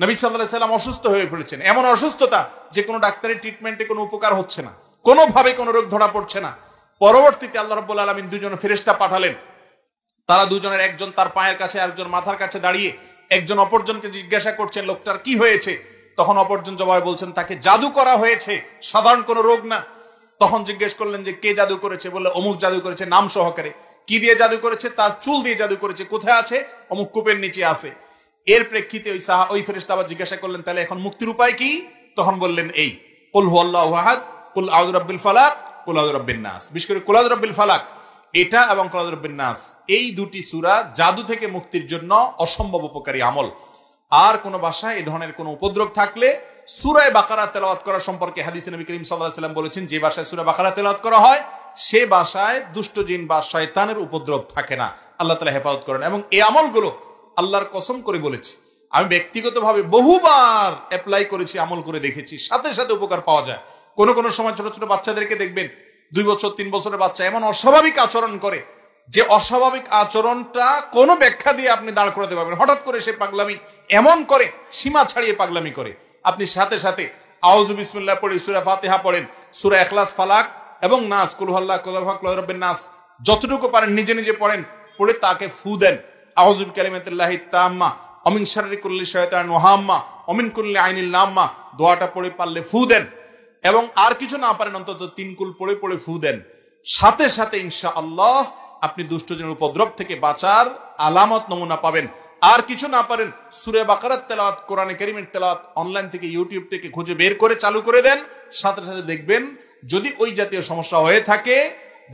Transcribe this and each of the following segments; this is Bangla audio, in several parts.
নবী সাল্লাল্লাহু আলাইহি সাল্লাম অসুস্থ হয়ে পড়েছেন, এমন অসুস্থতা যে কোনো ডাক্তারের ট্রিটমেন্টে কোনো উপকার হচ্ছে না, কোনোভাবে কোনো রোগ ধরা পড়ছে না। পরবর্তীতে আল্লাহ রাব্বুল আলামিন দুজন ফেরেশতা পাঠালেন। তারা দুজনের একজন তার পায়ের কাছে, আরেকজন মাথার কাছে দাঁড়িয়ে একজন অপরজনকে জিজ্ঞাসা করছেন লোকটার কি হয়েছে। তখন অপরজন জবাবে বলছেন তাকে জাদু করা হয়েছে, সাধারণ কোনো রোগ না। তখন জিজ্ঞেস করলেন যে কে জাদু করেছে, বললে অমুক জাদু করেছে নাম সহকারে। কি দিয়ে জাদু করেছে? তার চুল দিয়ে জাদু করেছে। কোথায় আছে? অমুক কূপের নিচে আছে। এর প্রেক্ষিতে ওই ফেরেশতা আবার জিজ্ঞাসা করলেন তাহলে এখন মুক্তির উপায় কি? তখন বললেন এই কুল হুয়াল্লাহু আহাদ, কুল আউযু বিরাব্বিল ফালাক, কুল আউযু বিরাব্বিন নাস। বিশেষ করে কুল আউযু বিরাব্বিল ফালাক এটা এবং কুল আউযু বিরাব্বিন নাস, এই দুটি সূরা জাদু থেকে মুক্তির জন্য অসম্ভব উপকারী আমল। আর কোন ভাষায় এই ধরনের কোন উপদ্রব থাকলে সূরা বাকারা তেলাওয়াত করা সম্পর্কে হাদিসে নবী করিম সাল্লাল্লাহু আলাইহি ওয়াসাল্লাম বলেছেন যে ভাষায় সূরা বাকারা তেলাওয়াত করা হয় সে ভাষায় দুষ্ট জিন বা শয়তানের উপদ্রব থাকে না। আল্লাহ তাআলা হেফাজত করেন। এবং এই আমলগুলো আল্লাহর কসম করে বলেছি, আমি ব্যক্তিগতভাবে বহুবার অ্যাপ্লাই করেছি, আমল করে দেখেছি, সাথে সাথে উপকার পাওয়া যায়। কোন সময় ছোট ছোট বাচ্চাদেরকে দেখবেন 2 বছর 3 বছরের বাচ্চা এমন অস্বাভাবিক আচরণ করে যে অস্বাভাবিক আচরণটা কোনো ব্যাখ্যা দিয়ে আপনি দাঁড় করাতে পারবেন। হঠাৎ করে সে পাগলামি এমন করে, সীমা ছাড়িয়ে পাগলামি করে, আপনি সাথে সাথে আউযু বিসমিল্লাহ পড়ে সূরা ফাতিহা পড়েন, সূরা ইখলাস, ফালাক এবং নাস, কুল হুয়াল্লাহু কুল আউযু বিরাব্বিন নাস যতটুকু পারেন নিজে নিজে পড়েন, পড়ে তাকে ফু দেন। আউযু বিকালিমাতিল্লাহি তাম্মা অমিন শাররি কুল্লি শাইতান ওয়াহাম্মা অমিন কুল্লি আইনিল লাম্মা দোয়াটা পড়ে পারলে ফু দেন। এবং আর কিছু না পারেন অন্তত 3 কুল পড়ে পড়ে ফু দেন। সাথে সাথে ইনশাআল্লাহ আপনি দুষ্টজনের উপদ্রব থেকে বাঁচার আলামত নমুনা পাবেন। আর কিছু না পারেন সূরা বাকারার তেলাওয়াত, কোরআনে কারীমের তেলাওয়াত অনলাইন থেকে ইউটিউব থেকে খুঁজে বের করে চালু করে দেন। সাথে সাথে দেখবেন যদি ওই জাতীয় সমস্যা হয়ে থাকে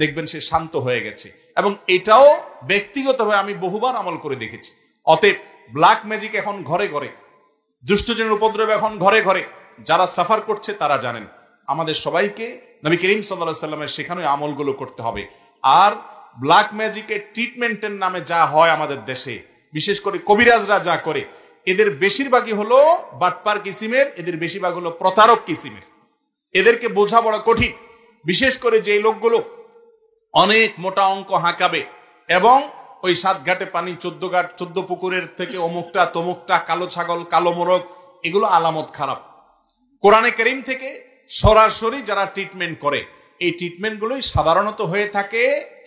দেখবেন সে শান্ত হয়ে গেছে। এবং এটাও ব্যক্তিগতভাবে আমি বহুবার আমল করে দেখেছি। অতএব ব্ল্যাক ম্যাজিক এখন ঘরে ঘরে, দুষ্টজনের উপদ্রব এখন ঘরে ঘরে, যারা সাফার করছে তারা জানেন। আমাদের সবাইকে নবী করিম সাল্লাল্লাহু আলাইহি ওয়াসাল্লামের শেখানো আমলগুলো করতে হবে। আর ব্ল্যাক ম্যাজিকের ট্রিটমেন্টের নামে যা হয় আমাদের দেশে, বিশেষ করে কবিরাজরা যা করে, এদের বেশিরভাগই হলো বাটপার কিসিমের, এদের বেশিরভাগ হলো প্রতারক কিসিমের। এদেরকে বোঝা বড় কঠিন। বিশেষ করে যে লোকগুলো অনেক মোটা অঙ্ক হাঁকাবে এবং ওই 7 ঘাটে পানি 14 ঘাট 14 পুকুরের থেকে অমুকটা তমুকটা, কালো ছাগল, কালো মোরগ, এগুলো আলামত খারাপ। কোরআনে কারীম থেকে সরাসরি যারা ট্রিটমেন্ট করে এই ট্রিটমেন্টগুলোই সাধারণত হয়ে থাকে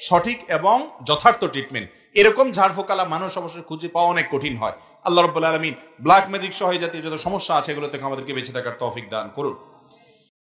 সঠিক এবং যথার্থ ট্রিটমেন্ট। এরকম ঝাড়ফোকালা মানুষ অবশ্যই খুঁজে পাওয়া অনেক কঠিন হয়। আল্লাহ রাব্বুল আলামিন ব্ল্যাক ম্যাজিক সহ জাতীয় যত সমস্যা আছে এগুলো থেকে আমাদেরকে বেঁচে থাকার তৌফিক দান করুন।